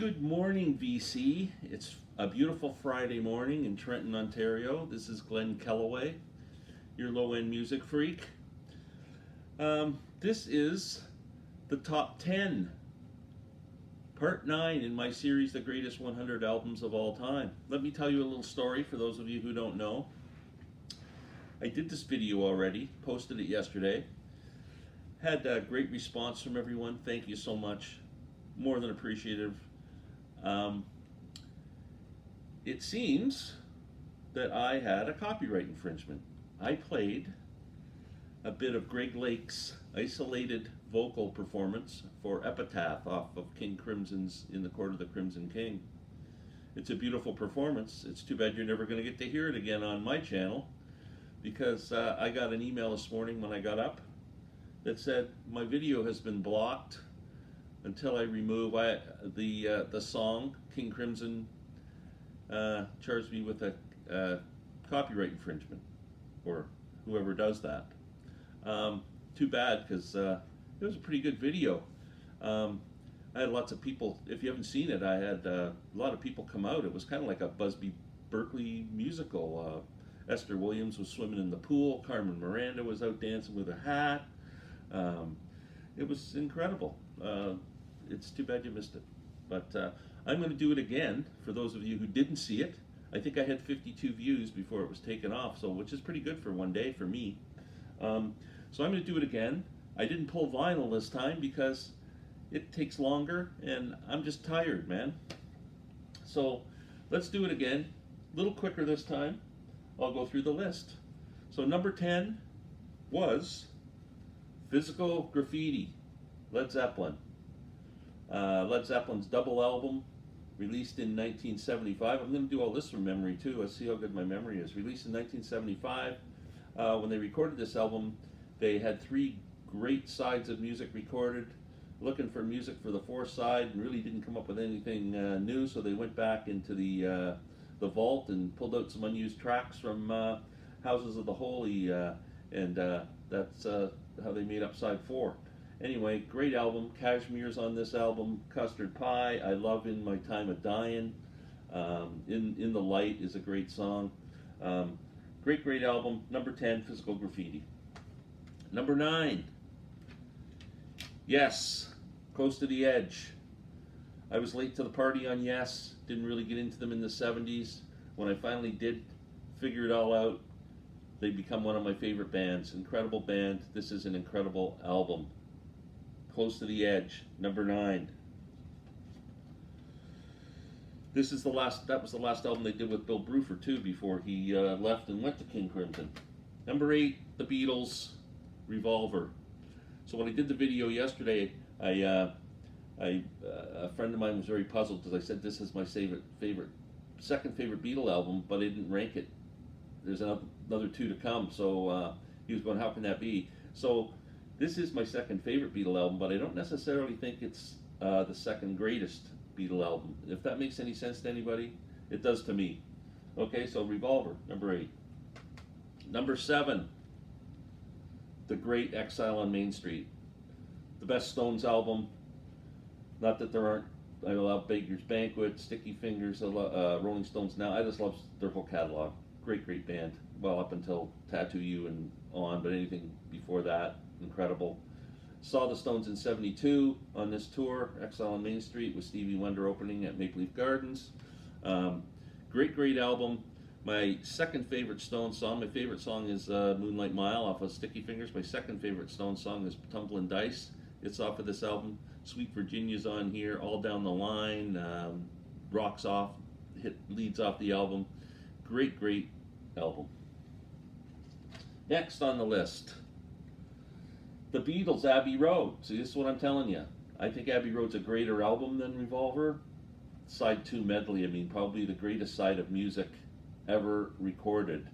Good morning, VC. It's a beautiful Friday morning in Trenton, Ontario. This is Glen Kellaway, your low-end music freak. This is the top 10, part 9 in my series, The Greatest 100 Albums of All Time. Let me tell you a little story for those of you who don't know. I did this video already, posted it yesterday. Had a great response from everyone. Thank you so much. More than appreciative. It seems that I had a copyright infringement. I played a bit of Greg Lake's isolated vocal performance for Epitaph off of King Crimson's In the Court of the Crimson King. It's a beautiful performance. It's too bad you're never going to get to hear it again on my channel, because I got an email this morning when I got up that said my video has been blocked until I remove the song. King Crimson charged me with a copyright infringement, or whoever does that. Too bad, because it was a pretty good video. I had lots of people, if you haven't seen it, I had a lot of people come out. It was kind of like a Busby Berkeley musical. Esther Williams was swimming in the pool. Carmen Miranda was out dancing with a hat. It was incredible. It's too bad you missed it. But I'm going to do it again for those of you who didn't see it. I think I had 52 views before it was taken off, so which is pretty good for one day for me. So I'm going to do it again. I didn't pull vinyl this time because it takes longer and I'm just tired, man. So let's do it again. A little quicker this time. I'll go through the list. So number 10 was Physical Graffiti, Led Zeppelin. Led Zeppelin's double album, released in 1975. I'm going to do all this from memory too. Let's see how good my memory is. Released in 1975. When they recorded this album, they had 3 great sides of music recorded. Looking for music for the 4th side, and really didn't come up with anything new, so they went back into the vault and pulled out some unused tracks from Houses of the Holy, and that's how they made up side 4. Anyway, great album. Cashmere's on this album. Custard Pie. I love In My Time of Dying. In the Light is a great song. Great album. Number 10, Physical Graffiti. Number 9, Yes, Close to the Edge. I was late to the party on Yes. Didn't really get into them in the 70s. When I finally did figure it all out, they become one of my favorite bands. Incredible band. This is an incredible album. Close to the Edge, number 9. That was the last album they did with Bill Bruford too, before he left and went to King Crimson. Number 8, The Beatles, Revolver. So when I did the video yesterday, a friend of mine was very puzzled because I said this is my second favorite Beatle album, but I didn't rank it. There's another 2 to come, so he was going, how can that be? So this is my second favorite Beatle album, but I don't necessarily think it's the second greatest Beatle album. If that makes any sense to anybody, it does to me. Okay, so Revolver, number 8. Number 7, The Great Exile on Main Street. The best Stones album. Not that there aren't. I love Beggar's Banquet, Sticky Fingers, Rolling Stones Now. I just love their whole catalog. Great band. Well, up until Tattoo You and on, but anything before that, incredible. Saw the Stones in '72 on this tour, Exile on Main Street, with Stevie Wonder opening at Maple Leaf Gardens. Great album. My second favorite Stones song, my favorite song is Moonlight Mile off of Sticky Fingers. My second favorite Stones song is Tumblin' Dice. It's off of this album. Sweet Virginia's on here, All Down the Line, rocks off, leads off the album. Great album. Next on the list, The Beatles, Abbey Road. See, this is what I'm telling you. I think Abbey Road's a greater album than Revolver. Side 2 medley, I mean, probably the greatest side of music ever recorded.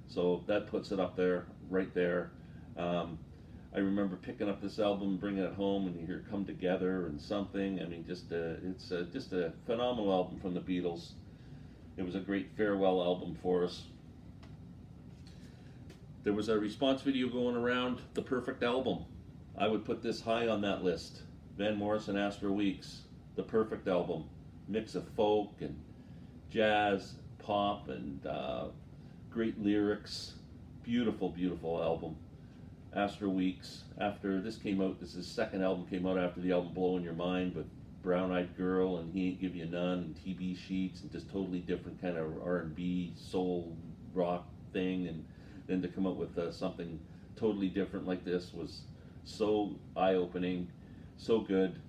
So that puts it up there, right there. I remember picking up this album, bringing it home, and you hear Come Together and Something. I mean, it's just a phenomenal album from the Beatles. It was a great farewell album for us. There was a response video going around, The Perfect Album. I would put this high on that list. Van Morrison, Astro Weeks, The Perfect Album. mix of folk and jazz, pop, and great lyrics. Beautiful, beautiful album. Astro Weeks. After this came out, this is his second album, came out after the album Blowing Your Mind with Brown Eyed Girl and He Ain't Give You None and TB Sheets, and just totally different kind of R&B, soul, rock thing. And then to come up with something totally different like this was so eye-opening, so good.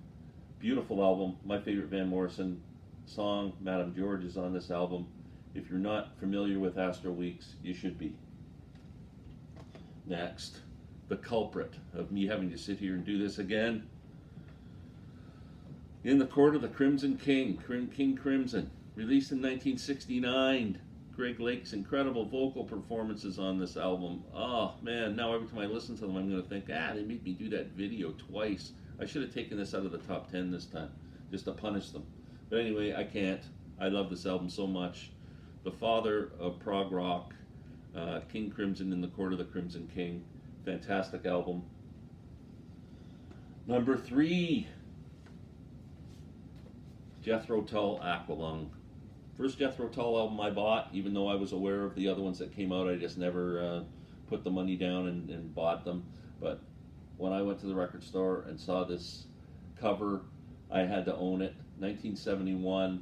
Beautiful album. My favorite Van Morrison song, Madame George, is on this album. If you're not familiar with Astro Weeks, you should be. Next, the culprit of me having to sit here and do this again. In the Court of the Crimson King, King Crimson, released in 1969. Greg Lake's incredible vocal performances on this album. Oh man, now every time I listen to them, I'm going to think, they made me do that video twice. I should have taken this out of the top 10 this time, just to punish them. But anyway, I can't. I love this album so much. The father of prog rock, King Crimson in the Court of the Crimson King. Fantastic album. Number 3, Jethro Tull, Aqualung. First Jethro Tull album I bought, even though I was aware of the other ones that came out, I just never put the money down and bought them. But when I went to the record store and saw this cover, I had to own it. 1971,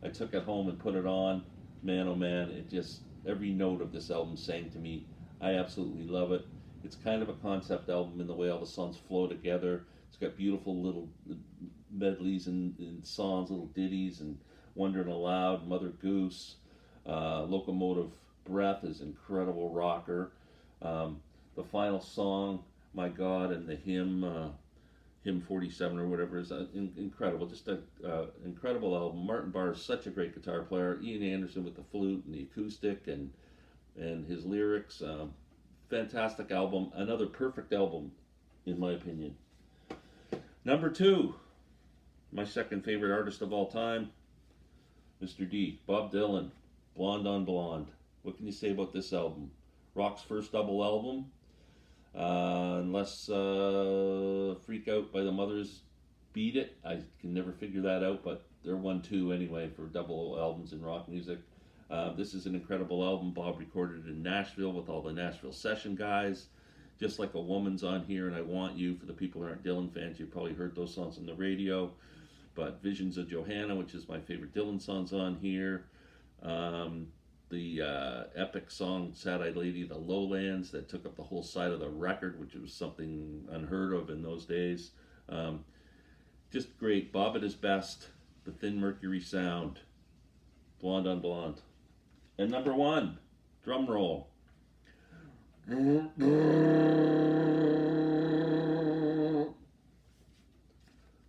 I took it home and put it on. Man, oh man, it just, every note of this album sang to me. I absolutely love it. It's kind of a concept album in the way all the songs flow together. It's got beautiful little medleys and songs, little ditties, and Wondering Aloud, Mother Goose, Locomotive Breath is incredible rocker. The final song, My God, and the hymn 47 or whatever is incredible. Just an incredible album. Martin Barr is such a great guitar player. Ian Anderson with the flute and the acoustic and his lyrics. Fantastic album. Another perfect album, in my opinion. Number 2, my second favorite artist of all time, Mr. D, Bob Dylan, Blonde on Blonde. What can you say about this album? Rock's first double album. Unless Freak Out by the Mothers beat it. I can never figure that out, but they're 1-2 anyway for double albums in rock music. This is an incredible album. Bob recorded it in Nashville with all the Nashville session guys. Just Like a Woman's on here, and I Want You. For the people who aren't Dylan fans, you've probably heard those songs on the radio. But Visions of Johanna, which is my favorite Dylan songs on here. The epic song Sad Eyed Lady, The Lowlands, that took up the whole side of the record, which was something unheard of in those days. Just great. Bob at his best. The Thin Mercury Sound. Blonde on Blonde. And number 1, drum roll.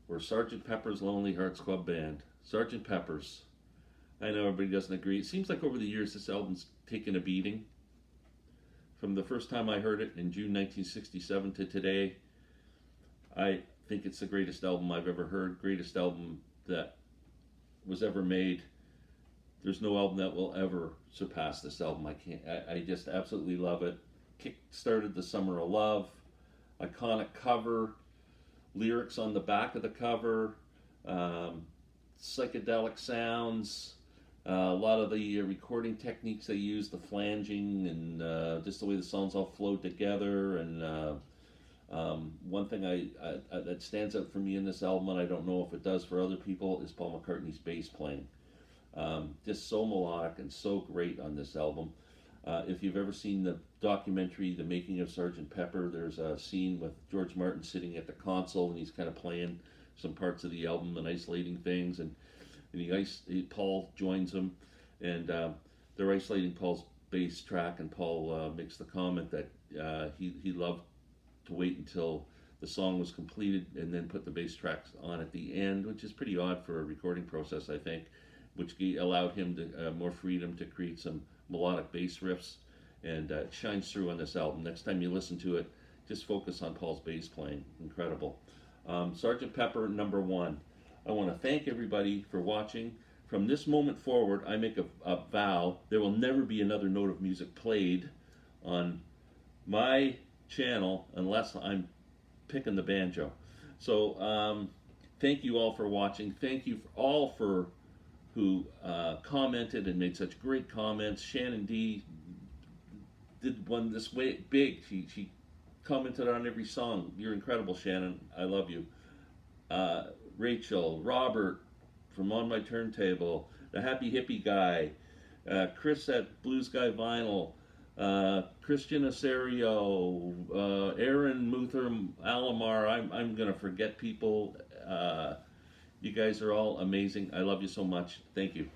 Or Sgt. Pepper's Lonely Hearts Club Band. Sgt. Pepper's. I know everybody doesn't agree. It seems like over the years this album's taken a beating. From the first time I heard it in June 1967 to today, I think it's the greatest album I've ever heard. Greatest album that was ever made. There's no album that will ever surpass this album. I just absolutely love it. Kick-started the Summer of Love. Iconic cover. Lyrics on the back of the cover, psychedelic sounds, a lot of the recording techniques they use, the flanging, and just the way the songs all flowed together. And one thing that stands out for me in this album, and I don't know if it does for other people, is Paul McCartney's bass playing. Just so melodic and so great on this album. If you've ever seen the documentary, The Making of Sgt. Pepper, there's a scene with George Martin sitting at the console, and he's kind of playing some parts of the album and isolating things, and Paul joins him, and they're isolating Paul's bass track, and Paul makes the comment that he loved to wait until the song was completed and then put the bass tracks on at the end, which is pretty odd for a recording process, I think, which allowed him to more freedom to create some melodic bass riffs, and it shines through on this album. Next time you listen to it, just focus on Paul's bass playing. Incredible. Sgt. Pepper, number 1. I want to thank everybody for watching. From this moment forward, I make a vow. There will never be another note of music played on my channel unless I'm picking the banjo. So thank you all for watching. Thank you all for who commented and made such great comments. Shannon D did one this way big. She commented on every song. You're incredible, Shannon. I love you. Rachel, Robert from On My Turntable, the Happy Hippie Guy, Chris at Blue Sky Vinyl, Christian Aserio, Aaron Muther Alamar. I'm gonna forget people. You guys are all amazing. I love you so much. Thank you.